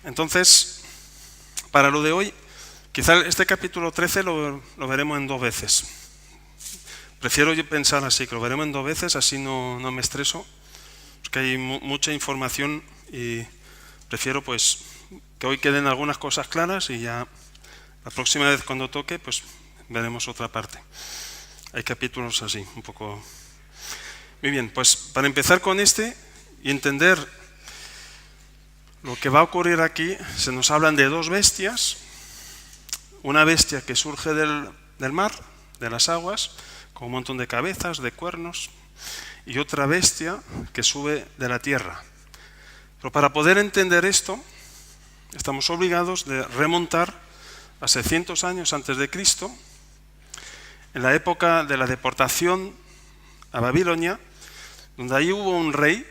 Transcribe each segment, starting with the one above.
Entonces, para lo de hoy, quizá este capítulo 13 lo veremos en 2 veces. Prefiero yo pensar así, que lo veremos en 2 veces, así no me estreso, porque hay mucha información y prefiero pues que hoy queden algunas cosas claras y ya la próxima vez cuando toque pues veremos otra parte. Hay capítulos así, un poco... Muy bien, pues para empezar con este y entender lo que va a ocurrir aquí, se nos hablan de 2 bestias, una bestia que surge del mar, de las aguas, con un montón de cabezas, de cuernos, y otra bestia que sube de la tierra. Pero para poder entender esto, estamos obligados de remontar a 600 años antes de Cristo, en la época de la deportación a Babilonia, donde ahí hubo un rey,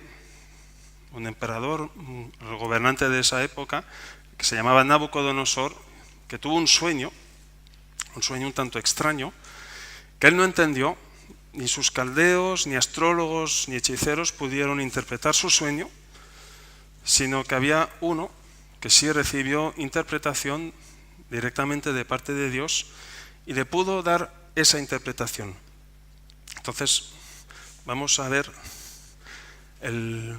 un emperador, el gobernante de esa época, que se llamaba Nabucodonosor, que tuvo un sueño un tanto extraño, que él no entendió, ni sus caldeos, ni astrólogos, ni hechiceros pudieron interpretar su sueño, sino que había uno que sí recibió interpretación directamente de parte de Dios y le pudo dar esa interpretación. Entonces, vamos a ver el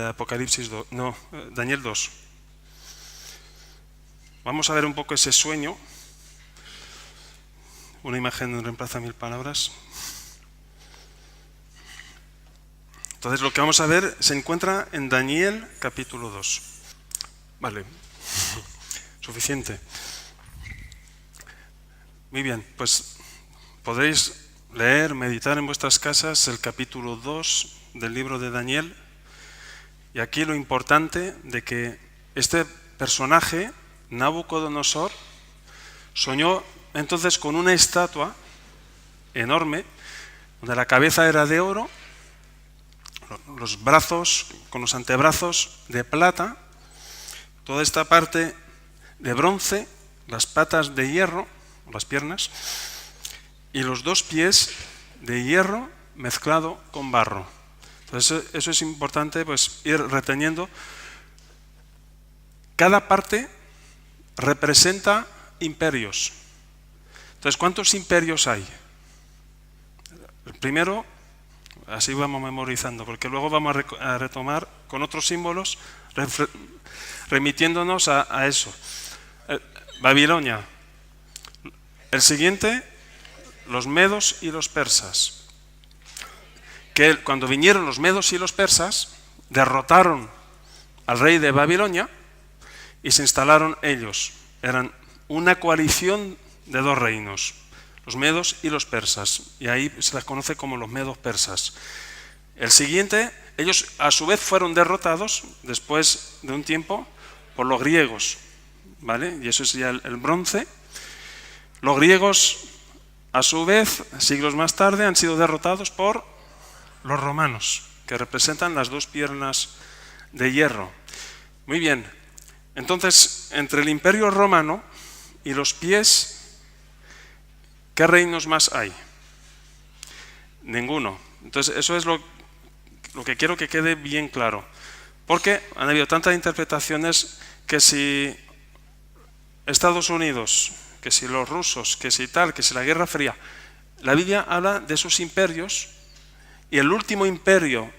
Apocalipsis 2, no, Daniel 2. Vamos a ver un poco ese sueño. Una imagen reemplaza 1000 palabras. Entonces lo que vamos a ver se encuentra en Daniel capítulo 2. Vale, suficiente. Muy bien, pues podéis leer, meditar en vuestras casas el capítulo 2 del libro de Daniel. Y aquí lo importante de que este personaje, Nabucodonosor, soñó entonces con una estatua enorme, donde la cabeza era de oro, los brazos con los antebrazos de plata, toda esta parte de bronce, las patas de hierro, las piernas, y los 2 pies de hierro mezclado con barro. Entonces eso es importante, pues ir reteniendo. Cada parte representa imperios. Entonces, ¿cuántos imperios hay? El primero, así vamos memorizando, porque luego vamos a retomar con otros símbolos, remitiéndonos a eso. Babilonia. El siguiente, los medos y los persas. Que cuando vinieron los medos y los persas, derrotaron al rey de Babilonia y se instalaron ellos. Eran una coalición de 2 reinos, los medos y los persas, y ahí se les conoce como los medos persas. El siguiente, ellos a su vez fueron derrotados después de un tiempo por los griegos, ¿vale? Y eso es ya el bronce. Los griegos, a su vez, siglos más tarde, han sido derrotados por los romanos, que representan las 2 piernas de hierro. Muy bien, entonces, entre el Imperio Romano y los pies, ¿qué reinos más hay? Ninguno. Entonces, eso es lo que quiero que quede bien claro. Porque han habido tantas interpretaciones que si Estados Unidos, que si los rusos, que si tal, que si la Guerra Fría. La Biblia habla de esos imperios y el último imperio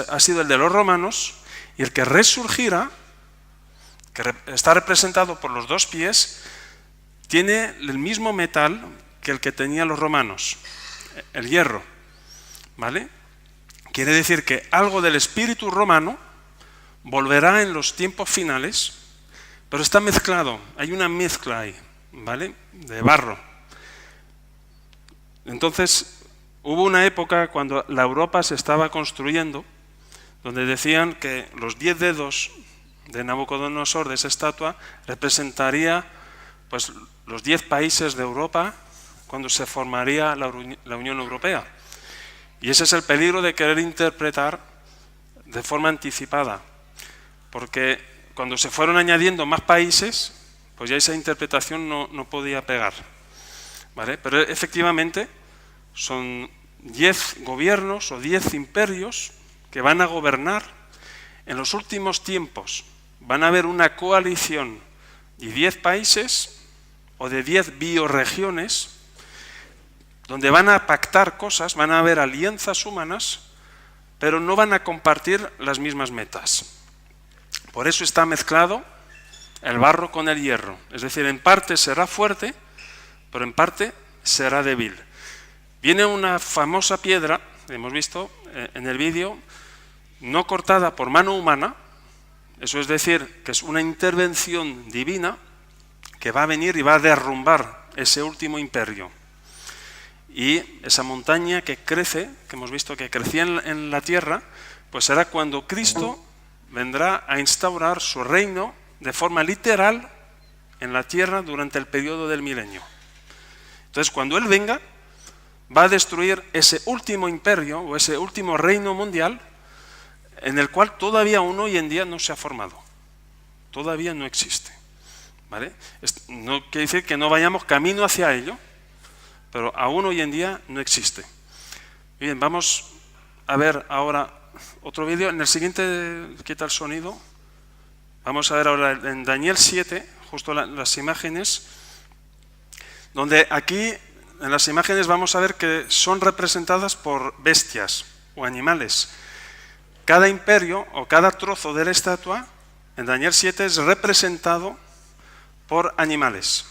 ha sido el de los romanos y el que resurgirá, que está representado por los 2 pies, tiene el mismo metal que el que tenían los romanos, el hierro, ¿vale? Quiere decir que algo del espíritu romano volverá en los tiempos finales, pero está mezclado, hay una mezcla ahí, ¿vale? De barro. Entonces, hubo una época cuando la Europa se estaba construyendo, donde decían que los 10 dedos de Nabucodonosor, de esa estatua, representaría pues los 10 países de Europa cuando se formaría la Unión Europea. Y ese es el peligro de querer interpretar de forma anticipada, porque cuando se fueron añadiendo más países, pues ya esa interpretación no podía pegar, ¿vale? Pero efectivamente son 10 gobiernos o 10 imperios que van a gobernar en los últimos tiempos, van a haber una coalición de 10 países o de 10 bioregiones donde van a pactar cosas, van a haber alianzas humanas, pero no van a compartir las mismas metas. Por eso está mezclado el barro con el hierro. Es decir, en parte será fuerte, pero en parte será débil. Viene una famosa piedra, hemos visto en el vídeo, no cortada por mano humana, eso es decir, que es una intervención divina que va a venir y va a derrumbar ese último imperio. Y esa montaña que crece, que hemos visto que crecía en la tierra, pues será cuando Cristo vendrá a instaurar su reino de forma literal en la tierra durante el periodo del milenio. Entonces, cuando Él venga, va a destruir ese último imperio o ese último reino mundial en el cual todavía aún hoy en día no se ha formado. Todavía no existe. ¿Vale? No quiere decir que no vayamos camino hacia ello, pero aún hoy en día no existe. Bien, vamos a ver ahora otro vídeo. En el siguiente, quita el sonido. Vamos a ver ahora en Daniel 7, justo las imágenes, donde aquí en las imágenes vamos a ver que son representadas por bestias o animales. Cada imperio o cada trozo de la estatua en Daniel 7 es representado por animales.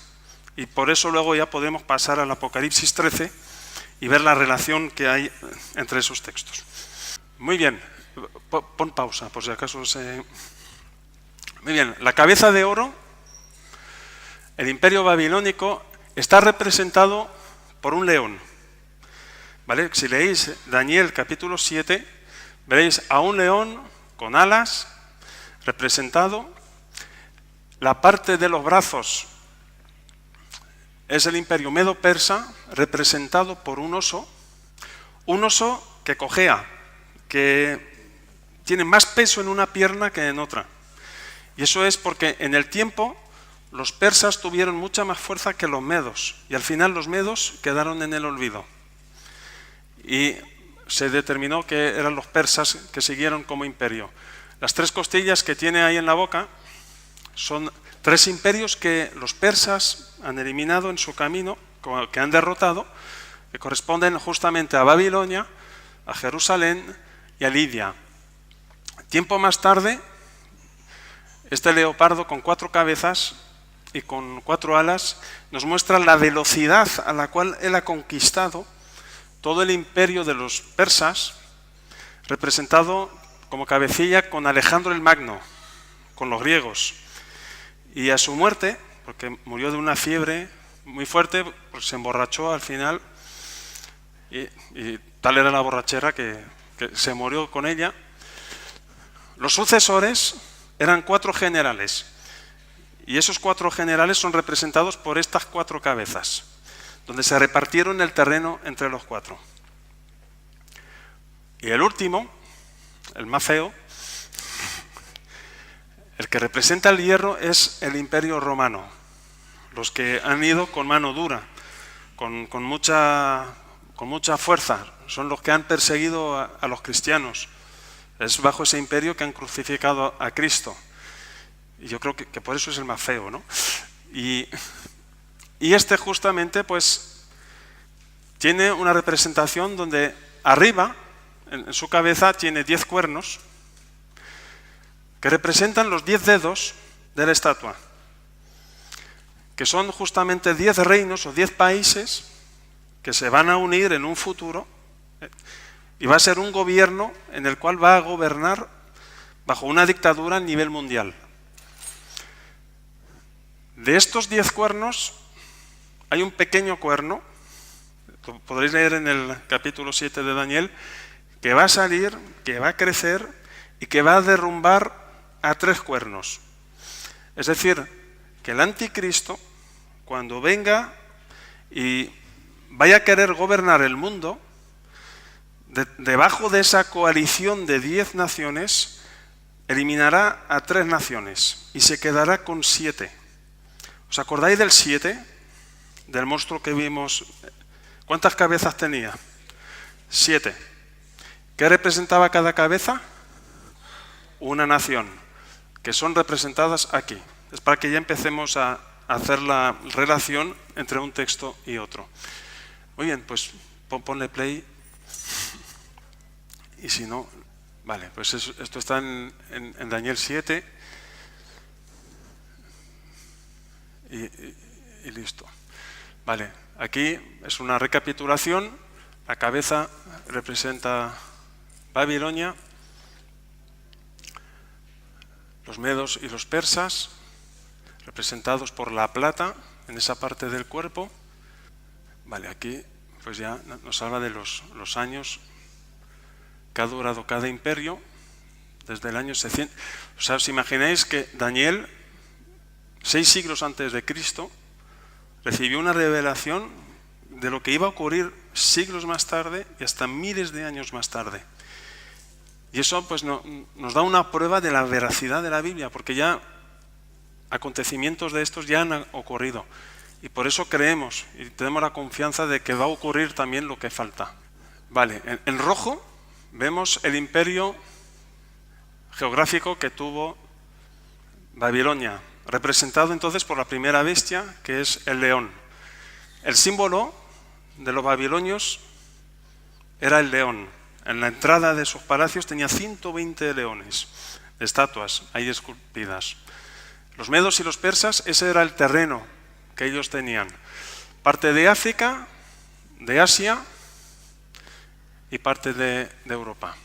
Y por eso luego ya podemos pasar al Apocalipsis 13 y ver la relación que hay entre esos textos. Muy bien, pon pausa por si acaso se... Muy bien, la cabeza de oro, el imperio babilónico, está representado por un león. ¿Vale? Si leéis Daniel capítulo 7, veréis a un león con alas representado. La parte de los brazos es el imperio medo-persa representado por un oso que cojea, que tiene más peso en una pierna que en otra. Y eso es porque en el tiempo los persas tuvieron mucha más fuerza que los medos y al final los medos quedaron en el olvido. Y se determinó que eran los persas que siguieron como imperio. Las 3 costillas que tiene ahí en la boca son 3 imperios que los persas han eliminado en su camino, que han derrotado, que corresponden justamente a Babilonia, a Jerusalén y a Lidia. Tiempo más tarde, este leopardo con 4 cabezas y con 4 alas nos muestra la velocidad a la cual él ha conquistado todo el imperio de los persas, representado como cabecilla con Alejandro el Magno, con los griegos. Y a su muerte, porque murió de una fiebre muy fuerte, pues se emborrachó al final, y tal era la borrachera que se murió con ella. Los sucesores eran 4 generales, y esos 4 generales son representados por estas 4 cabezas, donde se repartieron el terreno entre los 4. Y el último, el más feo, el que representa el hierro, es el imperio romano, los que han ido con mano dura, con mucha fuerza, son los que han perseguido a los cristianos. Es bajo ese imperio que han crucificado a Cristo. Y yo creo que por eso es el más feo, ¿no? Y este justamente pues tiene una representación donde arriba, en su cabeza, tiene 10 cuernos que representan los 10 dedos de la estatua, que son justamente 10 reinos o 10 países que se van a unir en un futuro, y va a ser un gobierno en el cual va a gobernar bajo una dictadura a nivel mundial. De estos 10 cuernos hay un pequeño cuerno, lo podréis leer en el capítulo 7 de Daniel, que va a salir, que va a crecer y que va a derrumbar a 3 cuernos. Es decir, que el anticristo, cuando venga y vaya a querer gobernar el mundo, debajo de esa coalición de 10 naciones, eliminará a 3 naciones y se quedará con 7. ¿Os acordáis del 7? Del monstruo que vimos. ¿Cuántas cabezas tenía? 7. ¿Qué representaba cada cabeza? Una nación. que son representadas aquí. Es para que ya empecemos a hacer la relación entre un texto y otro. Muy bien, pues ponle play. Y si no, vale, pues esto está en Daniel 7 y listo. Vale, aquí es una recapitulación. La cabeza representa Babilonia, los medos y los persas, representados por la plata en esa parte del cuerpo. Vale, aquí pues ya nos habla de los años que ha durado cada imperio, desde el año 600. O sea, os imagináis que Daniel, 6 siglos antes de Cristo, recibió una revelación de lo que iba a ocurrir siglos más tarde y hasta miles de años más tarde. Y eso pues nos da una prueba de la veracidad de la Biblia, porque ya acontecimientos de estos ya han ocurrido. Y por eso creemos y tenemos la confianza de que va a ocurrir también lo que falta. Vale, en rojo vemos el imperio geográfico que tuvo Babilonia, representado entonces por la primera bestia, que es el león. El símbolo de los babilonios era el león. En la entrada de sus palacios tenía 120 leones, estatuas ahí esculpidas. Los medos y los persas, ese era el terreno que ellos tenían. Parte de África, de Asia y parte de Europa.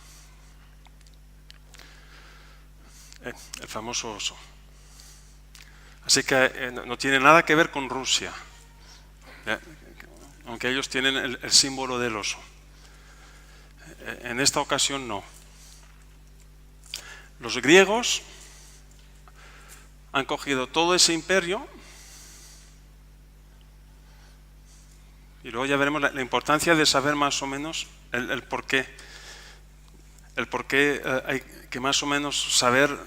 El famoso oso. Así que no tiene nada que ver con Rusia, aunque ellos tienen el símbolo del oso. En esta ocasión no. Los griegos han cogido todo ese imperio y luego ya veremos la importancia de saber más o menos el por qué. El por qué hay que más o menos saber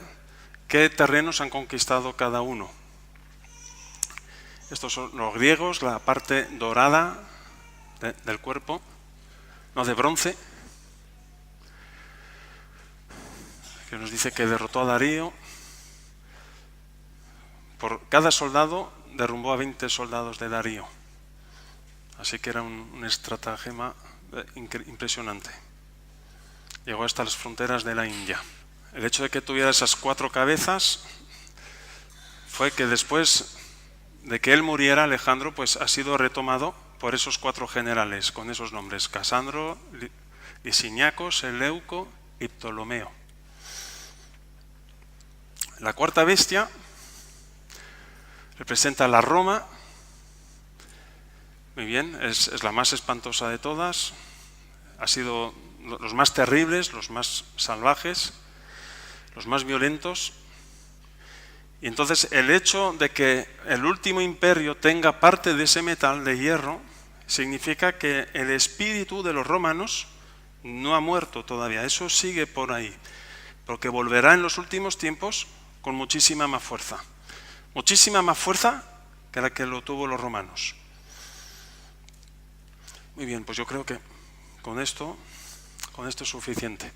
qué terrenos han conquistado cada uno. Estos son los griegos, la parte dorada del cuerpo, no de bronce, que nos dice que derrotó a Darío. Por cada soldado derrumbó a 20 soldados de Darío. Así que era un estratagema impresionante. Llegó hasta las fronteras de la India. El hecho de que tuviera esas 4 cabezas fue que después de que él muriera, Alejandro, pues ha sido retomado por esos 4 generales, con esos nombres: Casandro, Lisiniaco, Seleuco y Ptolomeo. La cuarta bestia representa la Roma. Muy bien, es la más espantosa de todas. Ha sido los más terribles, los más salvajes, los más violentos. Y entonces el hecho de que el último imperio tenga parte de ese metal de hierro significa que el espíritu de los romanos no ha muerto todavía. Eso sigue por ahí, porque volverá en los últimos tiempos con muchísima más fuerza. Muchísima más fuerza que la que lo tuvo los romanos. Muy bien, pues yo creo que con esto es suficiente.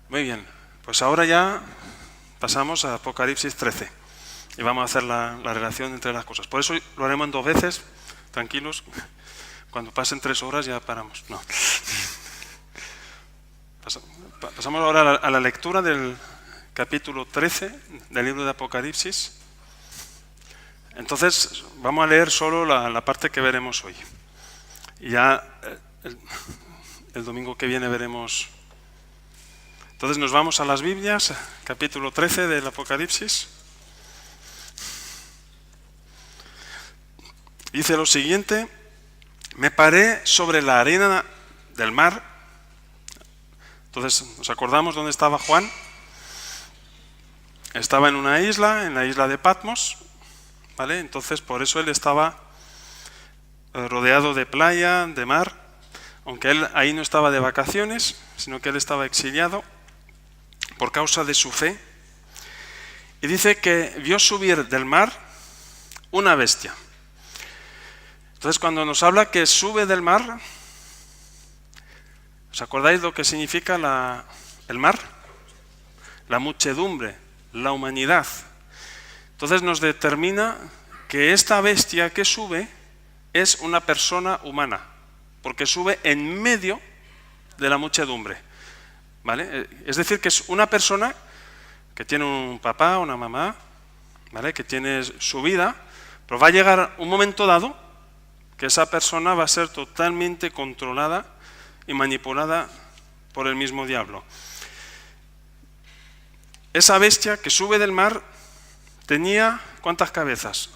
Muy bien, pues ahora ya pasamos a Apocalipsis 13 y vamos a hacer la relación entre las cosas. Por eso lo haremos en 2 veces, tranquilos. Cuando pasen 3 horas ya paramos. No. Pasamos ahora a la lectura del capítulo 13 del libro de Apocalipsis. Entonces vamos a leer solo la parte que veremos hoy. Y ya el domingo que viene veremos. Entonces nos vamos a las Biblias, capítulo 13 del Apocalipsis. Dice lo siguiente: me paré sobre la arena del mar. Entonces, ¿nos acordamos dónde estaba Juan? Estaba en una isla, en la isla de Patmos, ¿vale? Entonces, por eso él estaba rodeado de playa, de mar, aunque él ahí no estaba de vacaciones, sino que él estaba exiliado por causa de su fe. Y dice que vio subir del mar una bestia. Entonces, cuando nos habla que sube del mar, ¿os acordáis lo que significa el mar? la muchedumbre, la humanidad. Entonces nos determina que esta bestia que sube es una persona humana, porque sube en medio de la muchedumbre, ¿vale? Es decir, que es una persona que tiene un papá, una mamá, ¿vale? Que tiene su vida, pero va a llegar un momento dado que esa persona va a ser totalmente controlada y manipulada por el mismo diablo. Esa bestia que sube del mar tenía, ¿cuántas cabezas?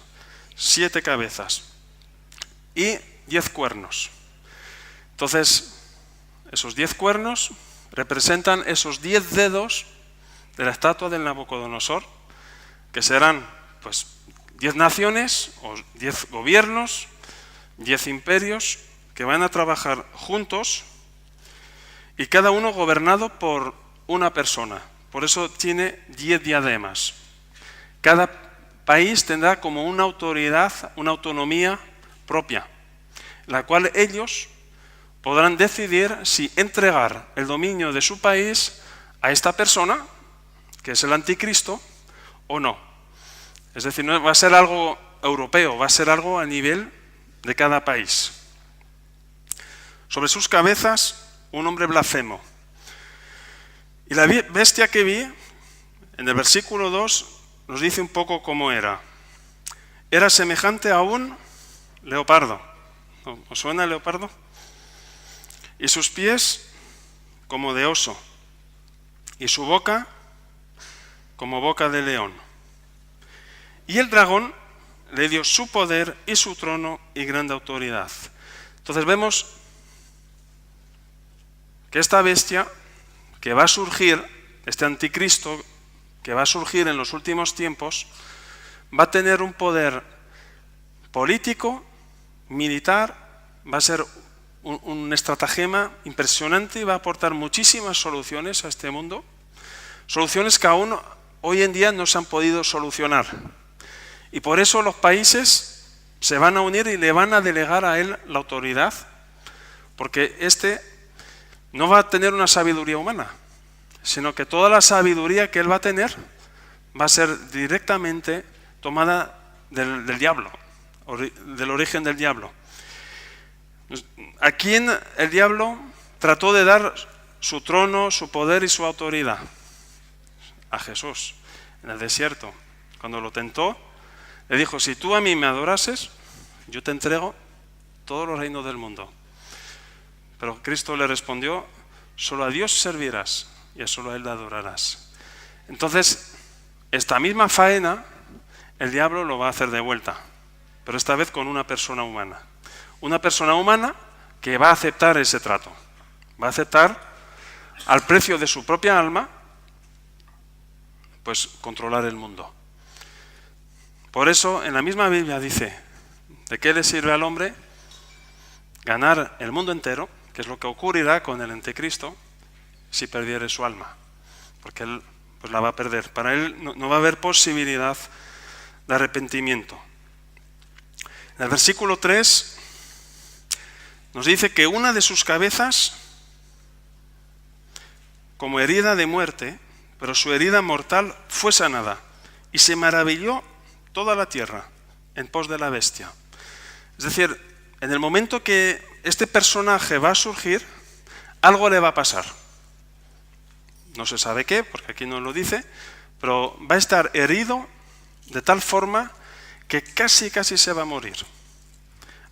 7 cabezas y 10 cuernos. Entonces, esos 10 cuernos representan esos 10 dedos de la estatua del Nabucodonosor, que serán pues 10 naciones o 10 gobiernos, 10 imperios que van a trabajar juntos y cada uno gobernado por una persona. Por eso tiene 10 diademas. Cada país tendrá como una autoridad, una autonomía propia, la cual ellos podrán decidir si entregar el dominio de su país a esta persona, que es el anticristo, o no. Es decir, no va a ser algo europeo, va a ser algo a nivel de cada país. Sobre sus cabezas, un hombre blasfemo. Y la bestia que vi, en el versículo 2, nos dice un poco cómo era. Era semejante a un leopardo. ¿Os suena el leopardo? Y sus pies como de oso, y su boca como boca de león. Y el dragón le dio su poder y su trono y grande autoridad. Entonces vemos que esta bestia que va a surgir, este anticristo que va a surgir en los últimos tiempos, va a tener un poder político, militar, va a ser un estratagema impresionante y va a aportar muchísimas soluciones a este mundo, soluciones que aún hoy en día no se han podido solucionar. Y por eso los países se van a unir y le van a delegar a él la autoridad, porque este no va a tener una sabiduría humana, sino que toda la sabiduría que él va a tener va a ser directamente tomada del diablo, del origen del diablo. ¿A quién el diablo trató de dar su trono, su poder y su autoridad? A Jesús, en el desierto. Cuando lo tentó, le dijo, si tú a mí me adorases, yo te entrego todos los reinos del mundo. Pero Cristo le respondió, solo a Dios servirás y solo a Él le adorarás. Entonces, esta misma faena, el diablo lo va a hacer de vuelta, pero esta vez con una persona humana. Una persona humana que va a aceptar ese trato. Va a aceptar al precio de su propia alma, pues controlar el mundo. Por eso en la misma Biblia dice, ¿de qué le sirve al hombre ganar el mundo entero? Que es lo que ocurrirá con el anticristo si perdiere su alma. Porque él pues la va a perder. Para él no va a haber posibilidad de arrepentimiento. En el versículo 3 nos dice que una de sus cabezas, como herida de muerte, pero su herida mortal fue sanada, y se maravilló toda la tierra en pos de la bestia. Es decir, en el momento que este personaje va a surgir, algo le va a pasar. No se sabe qué, porque aquí no lo dice, pero va a estar herido de tal forma que casi se va a morir.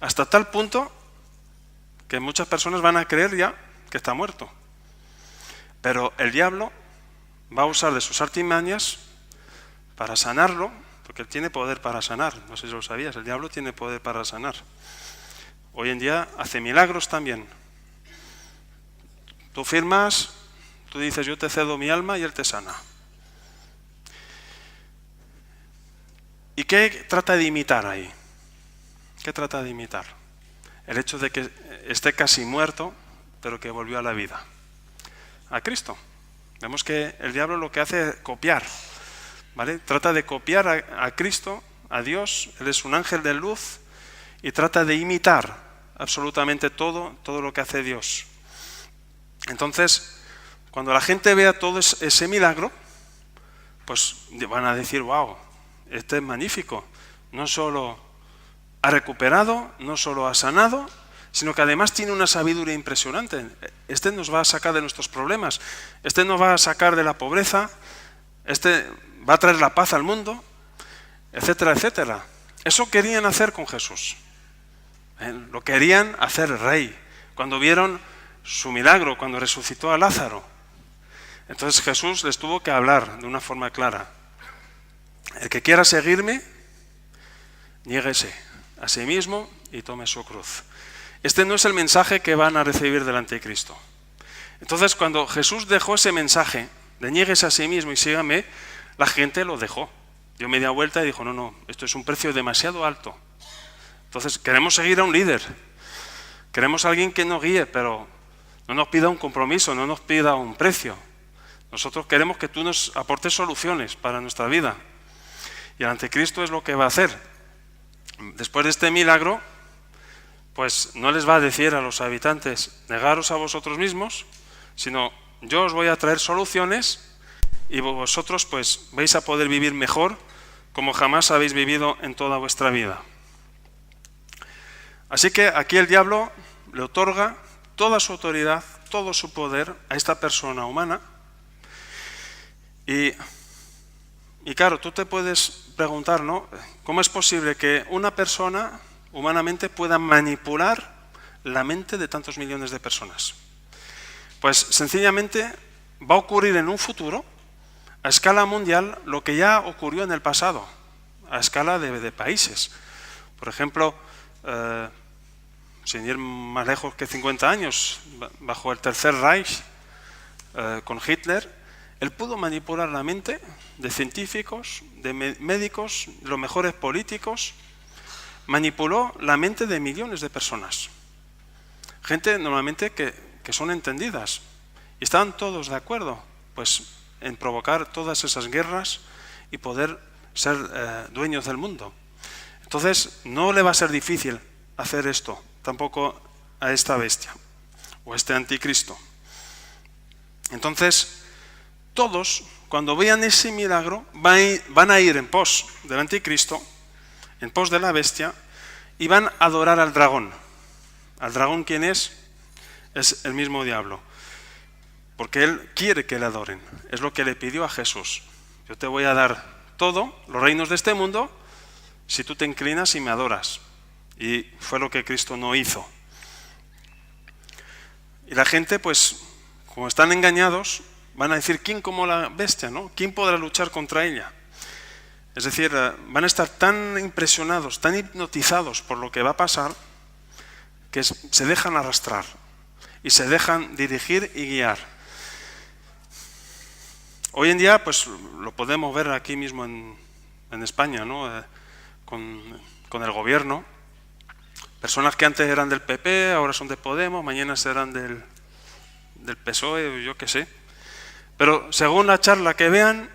Hasta tal punto que muchas personas van a creer ya que está muerto. Pero el diablo va a usar de sus artimañas para sanarlo, porque él tiene poder para sanar. No sé si lo sabías, el diablo tiene poder para sanar. Hoy en día hace milagros también. Tú firmas, tú dices yo te cedo mi alma y él te sana. ¿Y qué trata de imitar ahí? ¿Qué trata de imitar? El hecho de que esté casi muerto, pero que volvió a la vida. A Cristo. Vemos que el diablo lo que hace es copiar, ¿vale? Trata de copiar a Cristo, a Dios. Él es un ángel de luz y trata de imitar absolutamente todo lo que hace Dios. Entonces, cuando la gente vea todo ese milagro, pues van a decir, wow, este es magnífico. No solo ha recuperado, no solo ha sanado, sino que además tiene una sabiduría impresionante. Este nos va a sacar de nuestros problemas, este nos va a sacar de la pobreza, este va a traer la paz al mundo, etcétera, etcétera. Eso querían hacer con Jesús. Lo querían hacer rey. Cuando vieron su milagro, cuando resucitó a Lázaro. Entonces Jesús les tuvo que hablar de una forma clara. El que quiera seguirme, niéguese a sí mismo y tome su cruz. Este no es el mensaje que van a recibir del anticristo. Entonces, cuando Jesús dejó ese mensaje de niéguese a sí mismo y sígame, la gente lo dejó. Dio media vuelta y dijo, no, esto es un precio demasiado alto. Entonces, queremos seguir a un líder. Queremos a alguien que nos guíe, pero no nos pida un compromiso, no nos pida un precio. Nosotros queremos que tú nos aportes soluciones para nuestra vida. Y el anticristo es lo que va a hacer. Después de este milagro, pues no les va a decir a los habitantes, negaros a vosotros mismos, sino yo os voy a traer soluciones y vosotros pues vais a poder vivir mejor como jamás habéis vivido en toda vuestra vida. Así que aquí el diablo le otorga toda su autoridad, todo su poder a esta persona humana. Y claro, tú te puedes preguntar, ¿no? ¿Cómo es posible que una persona humanamente pueda manipular la mente de tantos millones de personas? Pues sencillamente va a ocurrir en un futuro, a escala mundial, lo que ya ocurrió en el pasado, a escala de países. Por ejemplo, sin ir más lejos que 50 años, bajo el Tercer Reich, con Hitler, él pudo manipular la mente de científicos, de médicos, los mejores políticos. Manipuló la mente de millones de personas. Gente normalmente que son entendidas. Y estaban todos de acuerdo pues, en provocar todas esas guerras y poder ser dueños del mundo. Entonces no le va a ser difícil hacer esto, tampoco a esta bestia o a este anticristo. Entonces todos, cuando vean ese milagro, van a ir en pos del anticristo, en pos de la bestia, y van a adorar al dragón. ¿Al dragón quién es? Es el mismo diablo. Porque él quiere que le adoren. Es lo que le pidió a Jesús. Yo te voy a dar todo, los reinos de este mundo, si tú te inclinas y me adoras. Y fue lo que Cristo no hizo. Y la gente, pues, como están engañados, van a decir, ¿quién como la bestia, no? ¿Quién podrá luchar contra ella? Es decir, van a estar tan impresionados, tan hipnotizados por lo que va a pasar, que se dejan arrastrar y se dejan dirigir y guiar. Hoy en día, pues lo podemos ver aquí mismo en España, ¿no? Con el gobierno. Personas que antes eran del PP, ahora son de Podemos, mañana serán del PSOE, yo qué sé. Pero según la charla que vean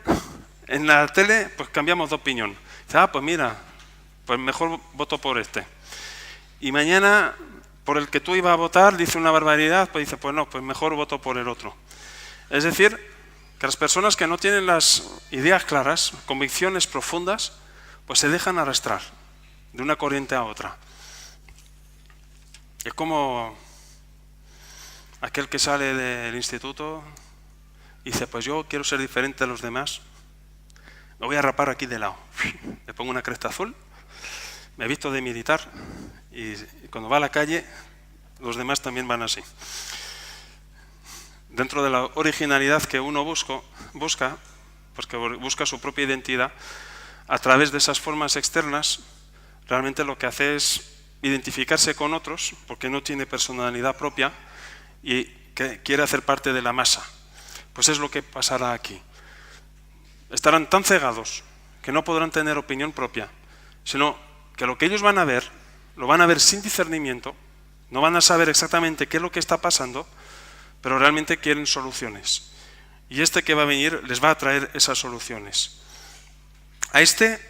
en la tele, pues cambiamos de opinión. Dice, pues mira, pues mejor voto por este. Y mañana, por el que tú ibas a votar, dice una barbaridad, pues dice, pues no, pues mejor voto por el otro. Es decir, que las personas que no tienen las ideas claras, convicciones profundas, pues se dejan arrastrar de una corriente a otra. Es como aquel que sale del instituto y dice, pues yo quiero ser diferente a los demás, me voy a rapar aquí de lado, le pongo una cresta azul, me he visto de militar y cuando va a la calle los demás también van así. Dentro de la originalidad que uno busca, pues que busca su propia identidad, a través de esas formas externas, realmente lo que hace es identificarse con otros, porque no tiene personalidad propia y que quiere hacer parte de la masa. Pues es lo que pasará aquí. Estarán tan cegados que no podrán tener opinión propia, sino que lo que ellos van a ver, lo van a ver sin discernimiento, no van a saber exactamente qué es lo que está pasando, pero realmente quieren soluciones. Y este que va a venir les va a traer esas soluciones. A este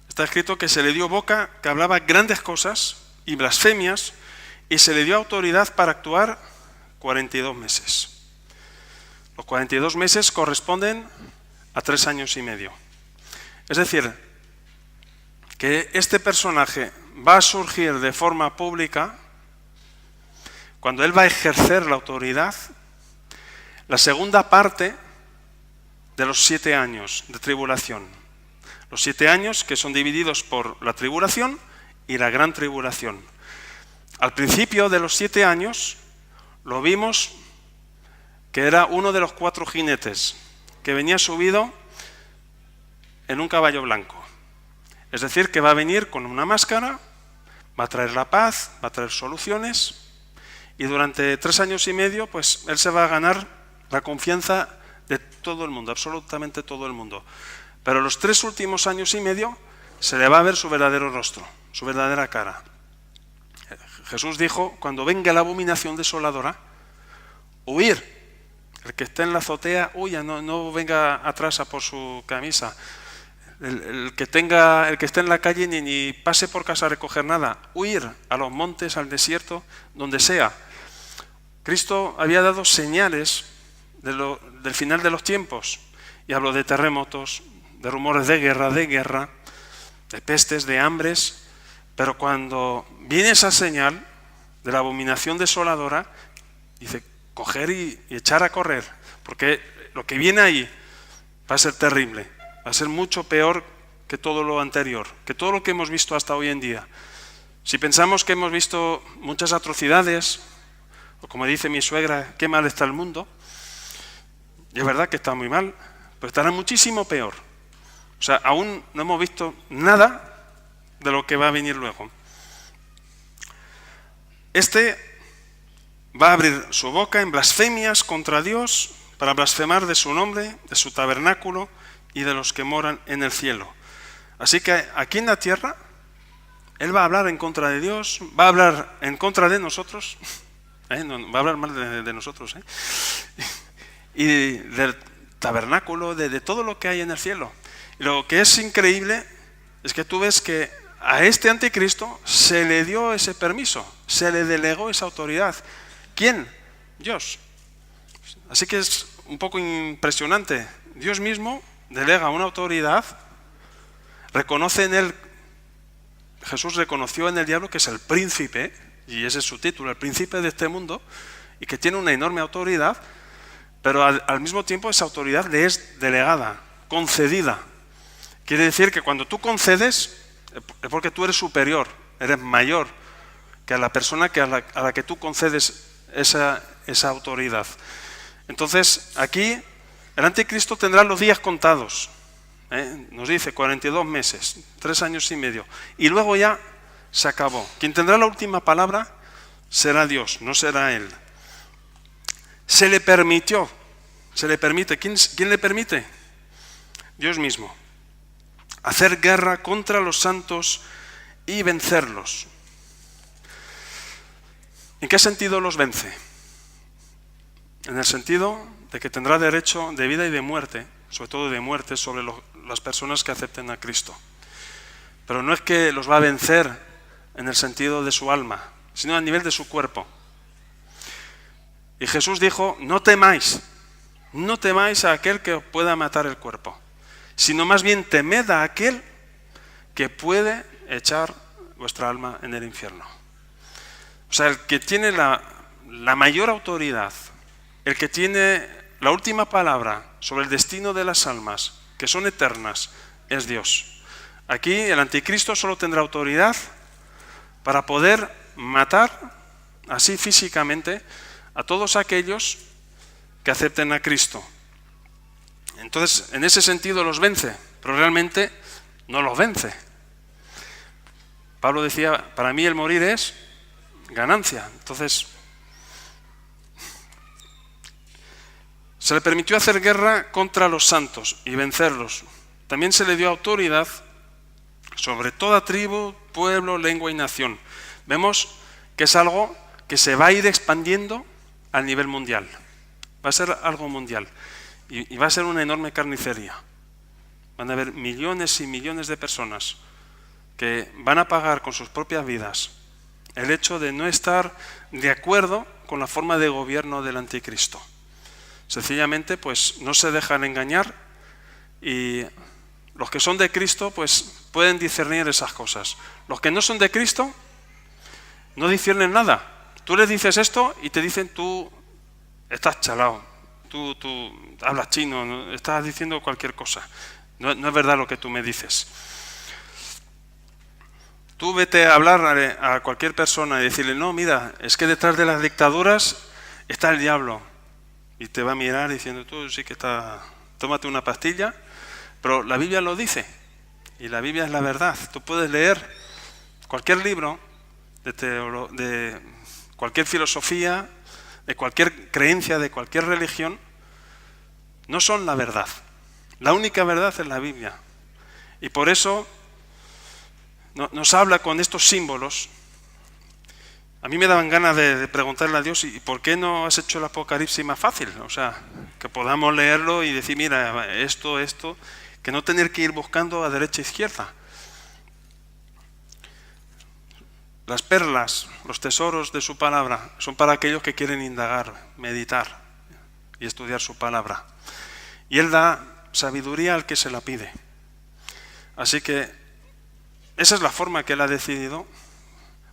está escrito que se le dio boca que hablaba grandes cosas y blasfemias y se le dio autoridad para actuar 42 meses. Los 42 meses corresponden a 3 años y medio. Es decir, que este personaje va a surgir de forma pública cuando él va a ejercer la autoridad, la segunda parte de los 7 años de tribulación. Los 7 años que son divididos por la tribulación y la gran tribulación. Al principio de los 7 años lo vimos que era uno de los 4 jinetes que venía subido en un caballo blanco. Es decir, que va a venir con una máscara, va a traer la paz, va a traer soluciones, y durante 3 años y medio, pues él se va a ganar la confianza de todo el mundo, absolutamente todo el mundo. Pero los 3 últimos años y medio se le va a ver su verdadero rostro, su verdadera cara. Jesús dijo, cuando venga la abominación desoladora, huir. El que esté en la azotea, huya, no venga atrás a por su camisa. El que esté en la calle ni pase por casa a recoger nada, huir a los montes, al desierto, donde sea. Cristo había dado señales del final de los tiempos, y habló de terremotos, de rumores de guerra, de pestes, de hambres, pero cuando viene esa señal de la abominación desoladora, dice, coger y echar a correr, porque lo que viene ahí va a ser terrible. Va a ser mucho peor que todo lo anterior, que todo lo que hemos visto hasta hoy en día. Si pensamos que hemos visto muchas atrocidades, o como dice mi suegra, qué mal está el mundo, y es verdad que está muy mal, pero estará muchísimo peor. O sea, aún no hemos visto nada de lo que va a venir luego. Este va a abrir su boca en blasfemias contra Dios para blasfemar de su nombre, de su tabernáculo, y de los que moran en el cielo. Así que aquí en la tierra, él va a hablar en contra de Dios, va a hablar en contra de nosotros, no, va a hablar mal de nosotros, y del tabernáculo, de todo lo que hay en el cielo. Y lo que es increíble es que tú ves que a este anticristo se le dio ese permiso, se le delegó esa autoridad. ¿Quién? Dios. Así que es un poco impresionante. Dios mismo delega una autoridad, reconoce en él, Jesús reconoció en el diablo que es el príncipe, y ese es su título, el príncipe de este mundo, y que tiene una enorme autoridad, pero al mismo tiempo esa autoridad le es delegada, concedida. Quiere decir que cuando tú concedes, es porque tú eres superior, eres mayor que a la persona a la que tú concedes esa autoridad. Entonces, aquí el anticristo tendrá los días contados. Nos dice 42 meses, 3 años y medio. Y luego ya se acabó. Quien tendrá la última palabra será Dios, no será él. Se le permite. ¿Quién le permite? Dios mismo. Hacer guerra contra los santos y vencerlos. ¿En qué sentido los vence? En el sentido de que tendrá derecho de vida y de muerte, sobre todo de muerte, sobre las personas que acepten a Cristo. Pero no es que los va a vencer en el sentido de su alma, sino a nivel de su cuerpo. Y Jesús dijo, no temáis a aquel que os pueda matar el cuerpo, sino más bien temed a aquel que puede echar vuestra alma en el infierno. O sea, el que tiene la mayor autoridad, el que tiene la última palabra sobre el destino de las almas, que son eternas, es Dios. Aquí el anticristo solo tendrá autoridad para poder matar, así físicamente, a todos aquellos que acepten a Cristo. Entonces, en ese sentido los vence, pero realmente no los vence. Pablo decía, para mí el morir es ganancia. Entonces, se le permitió hacer guerra contra los santos y vencerlos. También se le dio autoridad sobre toda tribu, pueblo, lengua y nación. Vemos que es algo que se va a ir expandiendo a nivel mundial. Va a ser algo mundial. Y va a ser una enorme carnicería. Van a haber millones y millones de personas que van a pagar con sus propias vidas el hecho de no estar de acuerdo con la forma de gobierno del anticristo. Sencillamente, pues no se dejan engañar Y los que son de Cristo, pues pueden discernir esas cosas. Los que no son de Cristo, no disciernen nada. Tú les dices esto y te dicen, tú estás chalao, tú hablas chino, ¿no? Estás diciendo cualquier cosa. No es verdad lo que tú me dices. Tú vete a hablar a cualquier persona y decirle, no, mira, es que detrás de las dictaduras está el diablo. Y te va a mirar diciendo, tú sí que tómate una pastilla, pero la Biblia lo dice. Y la Biblia es la verdad. Tú puedes leer cualquier libro de cualquier filosofía, de cualquier creencia, de cualquier religión, no son la verdad. La única verdad es la Biblia. Y por eso nos habla con estos símbolos. A mí me daban ganas de preguntarle a Dios, ¿y por qué no has hecho el Apocalipsis más fácil? O sea, que podamos leerlo y decir, mira, esto, que no tener que ir buscando a derecha e izquierda. Las perlas, los tesoros de su palabra, son para aquellos que quieren indagar, meditar y estudiar su palabra. Y Él da sabiduría al que se la pide. Así que esa es la forma que Él ha decidido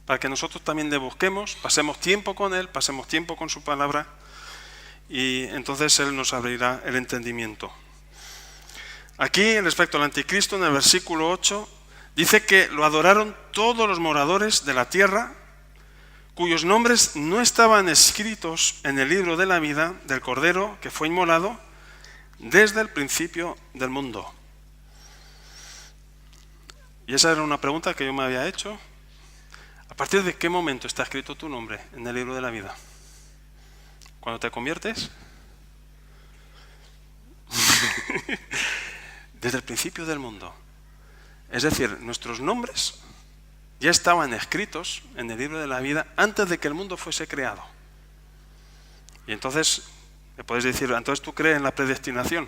para que nosotros también le busquemos, pasemos tiempo con Él, pasemos tiempo con su palabra y entonces Él nos abrirá el entendimiento. Aquí, respecto al anticristo, en el versículo 8, dice que lo adoraron todos los moradores de la tierra, cuyos nombres no estaban escritos en el libro de la vida del Cordero que fue inmolado desde el principio del mundo. Y esa era una pregunta que yo me había hecho. ¿A partir de qué momento está escrito tu nombre en el libro de la vida? ¿Cuando te conviertes? Desde el principio del mundo. Es decir, nuestros nombres ya estaban escritos en el libro de la vida antes de que el mundo fuese creado. Y entonces, me puedes decir, entonces tú crees en la predestinación.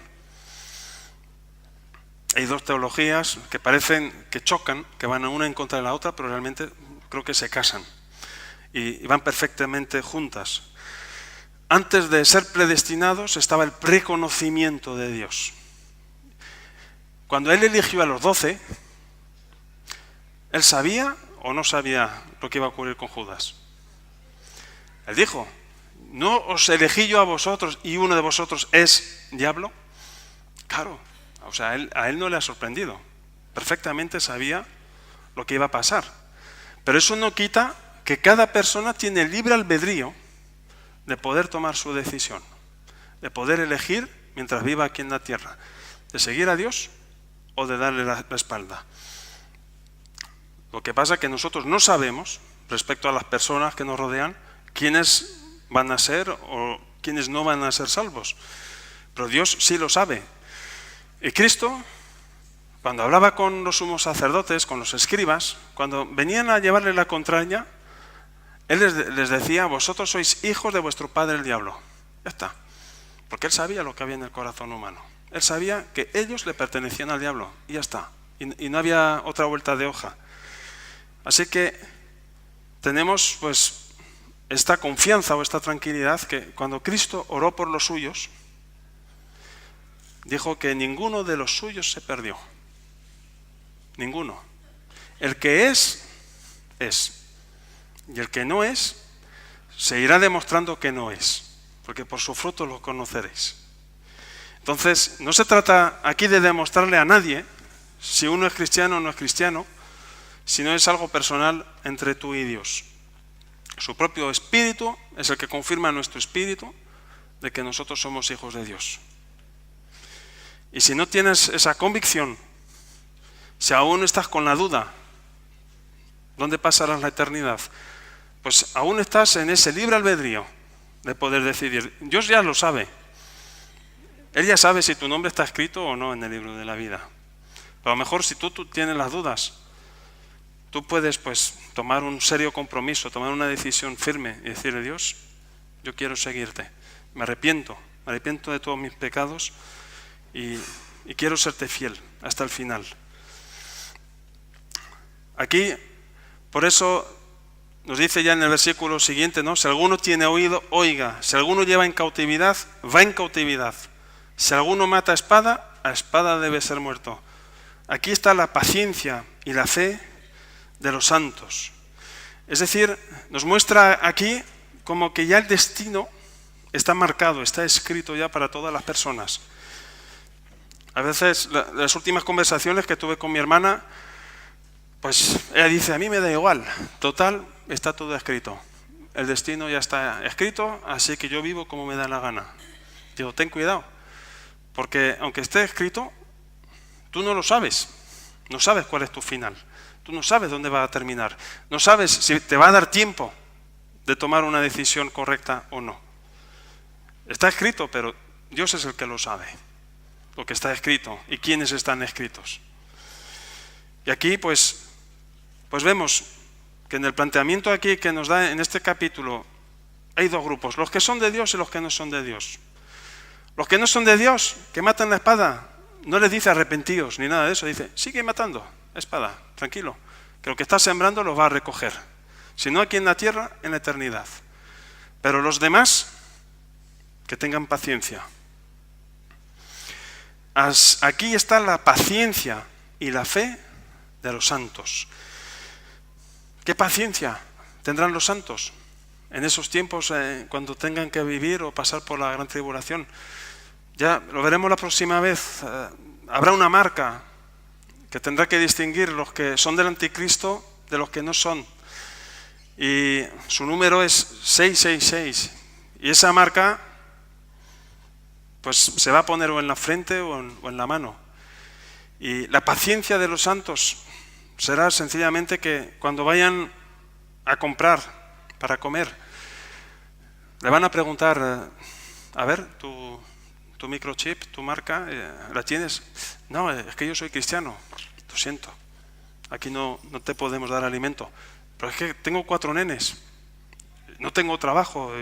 Hay dos teologías que parecen que chocan, que van una en contra de la otra, pero realmente creo que se casan y van perfectamente juntas. Antes de ser predestinados estaba el preconocimiento de Dios. Cuando Él eligió a los 12, ¿Él sabía o no sabía lo que iba a ocurrir con Judas? Él dijo, ¿no os elegí yo a vosotros y uno de vosotros es diablo? Claro, o sea, a él no le ha sorprendido. Perfectamente sabía lo que iba a pasar. Pero eso no quita que cada persona tiene libre albedrío de poder tomar su decisión, de poder elegir mientras viva aquí en la tierra, de seguir a Dios o de darle la espalda. Lo que pasa es que nosotros no sabemos, respecto a las personas que nos rodean, quiénes van a ser o quiénes no van a ser salvos. Pero Dios sí lo sabe. Y Cristo, cuando hablaba con los sumos sacerdotes, con los escribas, cuando venían a llevarle la contraria, Él les decía, vosotros sois hijos de vuestro padre el diablo. Ya está. Porque Él sabía lo que había en el corazón humano. Él sabía que ellos le pertenecían al diablo. Y ya está. Y no había otra vuelta de hoja. Así que tenemos pues esta confianza o esta tranquilidad que cuando Cristo oró por los suyos, dijo que ninguno de los suyos se perdió. Ninguno. El que es, es. Y el que no es, se irá demostrando que no es. Porque por su fruto lo conoceréis. Entonces, no se trata aquí de demostrarle a nadie si uno es cristiano o no es cristiano, sino es algo personal entre tú y Dios. Su propio espíritu es el que confirma nuestro espíritu de que nosotros somos hijos de Dios. Y si no tienes esa convicción, si aún estás con la duda, ¿dónde pasarás la eternidad? Pues aún estás en ese libre albedrío de poder decidir. Dios ya lo sabe. Él ya sabe si tu nombre está escrito o no en el libro de la vida. Pero a lo mejor si tú tienes las dudas, tú puedes pues tomar un serio compromiso, tomar una decisión firme y decirle, Dios, yo quiero seguirte. Me arrepiento de todos mis pecados y quiero serte fiel hasta el final. Aquí, por eso nos dice ya en el versículo siguiente, ¿no? Si alguno tiene oído, oiga. Si alguno lleva en cautividad, va en cautividad. Si alguno mata a espada, a espada debe ser muerto. Aquí está la paciencia y la fe de los santos. Es decir, nos muestra aquí como que ya el destino está marcado, está escrito ya para todas las personas. A veces, las últimas conversaciones que tuve con mi hermana, pues ella dice, a mí me da igual, total, está todo escrito. El destino ya está escrito, así que yo vivo como me da la gana. Digo, ten cuidado, porque aunque esté escrito, tú no lo sabes, no sabes cuál es tu final, tú no sabes dónde va a terminar, no sabes si te va a dar tiempo de tomar una decisión correcta o no. Está escrito, pero Dios es el que lo sabe, lo que está escrito y quiénes están escritos. Y aquí pues vemos que en el planteamiento aquí que nos da en este capítulo hay dos grupos, los que son de Dios y los que no son de Dios. Los que no son de Dios, que matan la espada, no les dice arrepentíos ni nada de eso, dice, sigue matando, espada, tranquilo, que lo que estás sembrando lo va a recoger. Si no aquí en la tierra, en la eternidad. Pero los demás, que tengan paciencia. Aquí está la paciencia y la fe de los santos. ¿Qué paciencia tendrán los santos en esos tiempos cuando tengan que vivir o pasar por la gran tribulación? Ya lo veremos la próxima vez. Habrá una marca que tendrá que distinguir los que son del anticristo de los que no son. Y su número es 666. Y esa marca pues se va a poner o en la frente o en la mano. Y la paciencia de los santos será sencillamente que cuando vayan a comprar para comer, le van a preguntar, a ver, tu microchip, tu marca, ¿la tienes? No, es que yo soy cristiano, lo siento, aquí no te podemos dar alimento, pero es que tengo 4 nenes, no tengo trabajo,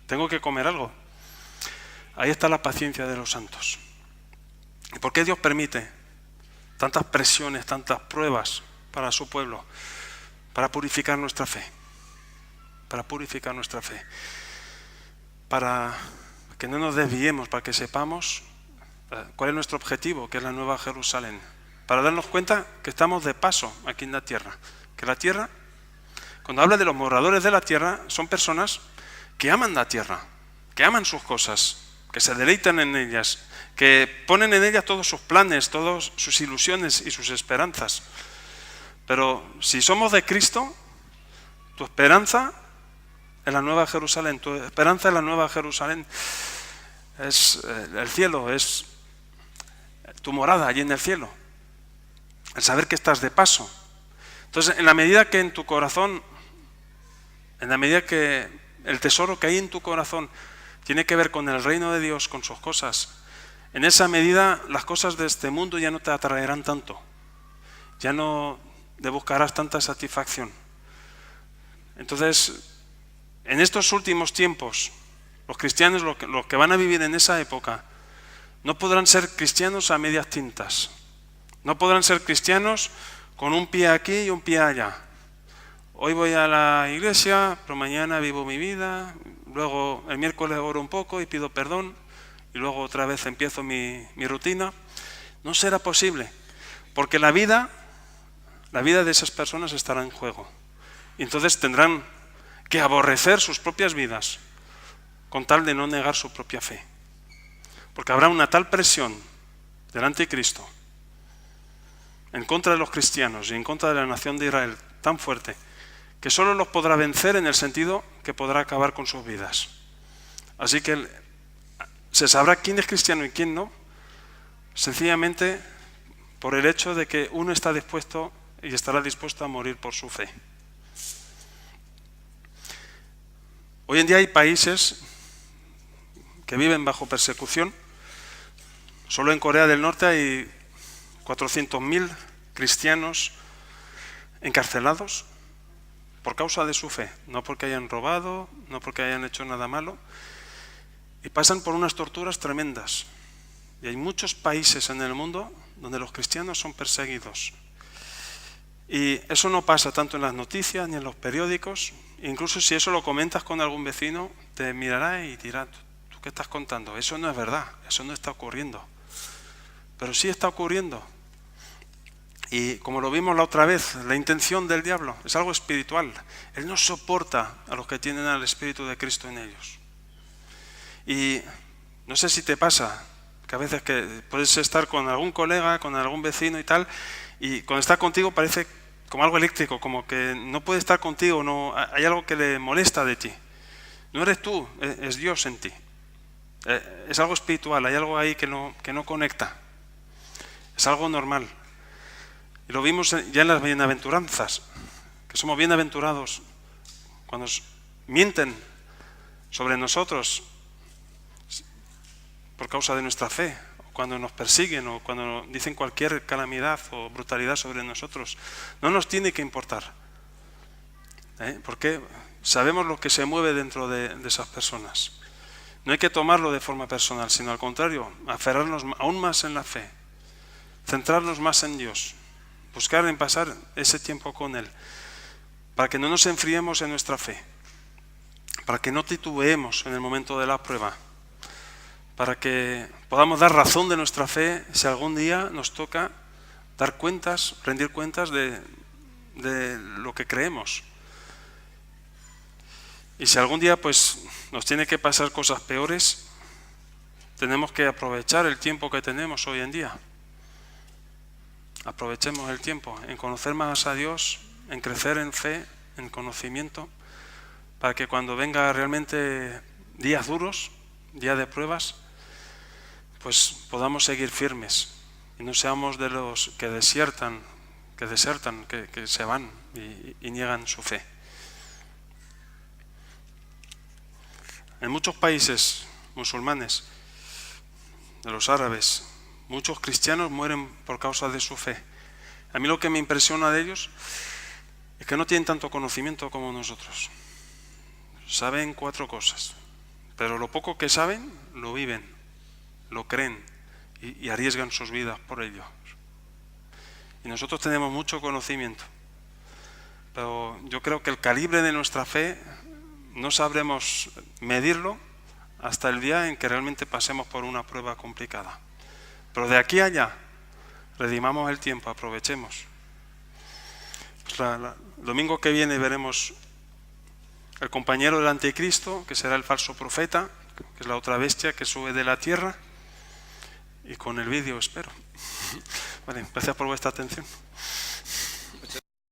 tengo que comer algo. Ahí está la paciencia de los santos. ¿Y por qué Dios permite tantas presiones, tantas pruebas para su pueblo? Para purificar nuestra fe. Para purificar nuestra fe. Para que no nos desviemos, para que sepamos cuál es nuestro objetivo, que es la Nueva Jerusalén. Para darnos cuenta que estamos de paso aquí en la tierra. Que la tierra, cuando habla de los moradores de la tierra, son personas que aman la tierra, que aman sus cosas, que se deleitan en ellas, que ponen en ellas todos sus planes, todas sus ilusiones y sus esperanzas. Pero si somos de Cristo, tu esperanza es la Nueva Jerusalén, tu esperanza es la Nueva Jerusalén, es el cielo, es tu morada allí en el cielo, el saber que estás de paso. Entonces, en la medida que en tu corazón, en la medida que el tesoro que hay en tu corazón tiene que ver con el reino de Dios, con sus cosas, en esa medida las cosas de este mundo ya no te atraerán tanto, ya no te buscarás tanta satisfacción. Entonces, en estos últimos tiempos, los cristianos, los que van a vivir en esa época, no podrán ser cristianos a medias tintas, no podrán ser cristianos con un pie aquí y un pie allá. Hoy voy a la iglesia, pero mañana vivo mi vida, luego el miércoles oro un poco y pido perdón, y luego otra vez empiezo mi rutina. No será posible, porque la vida de esas personas estará en juego. Y entonces tendrán que aborrecer sus propias vidas con tal de no negar su propia fe. Porque habrá una tal presión del anticristo en contra de los cristianos y en contra de la nación de Israel tan fuerte que solo los podrá vencer en el sentido que podrá acabar con sus vidas. Así que se sabrá quién es cristiano y quién no, sencillamente por el hecho de que uno está dispuesto y estará dispuesto a morir por su fe. Hoy en día hay países que viven bajo persecución. Solo en Corea del Norte hay 400.000 cristianos encarcelados por causa de su fe, no porque hayan robado, no porque hayan hecho nada malo, y pasan por unas torturas tremendas. Y hay muchos países en el mundo donde los cristianos son perseguidos. Y eso no pasa tanto en las noticias ni en los periódicos. Incluso si eso lo comentas con algún vecino, te mirará y dirá, ¿tú qué estás contando? Eso no es verdad, eso no está ocurriendo. pero sí está ocurriendo. Y como lo vimos la otra vez, la intención del diablo es algo espiritual. Él no soporta a los que tienen al Espíritu de Cristo en ellos. Y no sé si te pasa, que a veces que puedes estar con algún colega, con algún vecino y tal, y cuando está contigo parece como algo eléctrico, como que no puede estar contigo, no, hay algo que le molesta de ti. No eres tú, es Dios en ti. Es algo espiritual, hay algo ahí que no conecta. Es algo normal. Y lo vimos ya en las bienaventuranzas, que somos bienaventurados cuando mienten sobre nosotros por causa de nuestra fe, o cuando nos persiguen, o cuando dicen cualquier calamidad o brutalidad sobre nosotros. No nos tiene que importar, porque sabemos lo que se mueve dentro de esas personas. No hay que tomarlo de forma personal, sino al contrario, aferrarnos aún más en la fe, centrarnos más en Dios, buscar en pasar ese tiempo con Él, para que no nos enfriemos en nuestra fe, para que no titubeemos en el momento de la prueba, para que podamos dar razón de nuestra fe si algún día nos toca dar cuentas, rendir cuentas de lo que creemos. Y si algún día pues nos tiene que pasar cosas peores, tenemos que aprovechar el tiempo que tenemos hoy en día. Aprovechemos el tiempo en conocer más a Dios, en crecer en fe, en conocimiento, para que cuando venga realmente días duros, días de pruebas, pues podamos seguir firmes y no seamos de los que desertan, que se van y niegan su fe. En muchos países musulmanes, de los árabes, muchos cristianos mueren por causa de su fe. A mí lo que me impresiona de ellos es que no tienen tanto conocimiento como nosotros. Saben 4 cosas, pero lo poco que saben lo viven, lo creen y arriesgan sus vidas por ello. Y nosotros tenemos mucho conocimiento, pero yo creo que el calibre de nuestra fe no sabremos medirlo hasta el día en que realmente pasemos por una prueba complicada. Pero de aquí a allá, redimamos el tiempo, aprovechemos. Pues el domingo que viene veremos el compañero del anticristo, que será el falso profeta, que es la otra bestia que sube de la tierra, y con el vídeo espero. Vale, gracias por vuestra atención.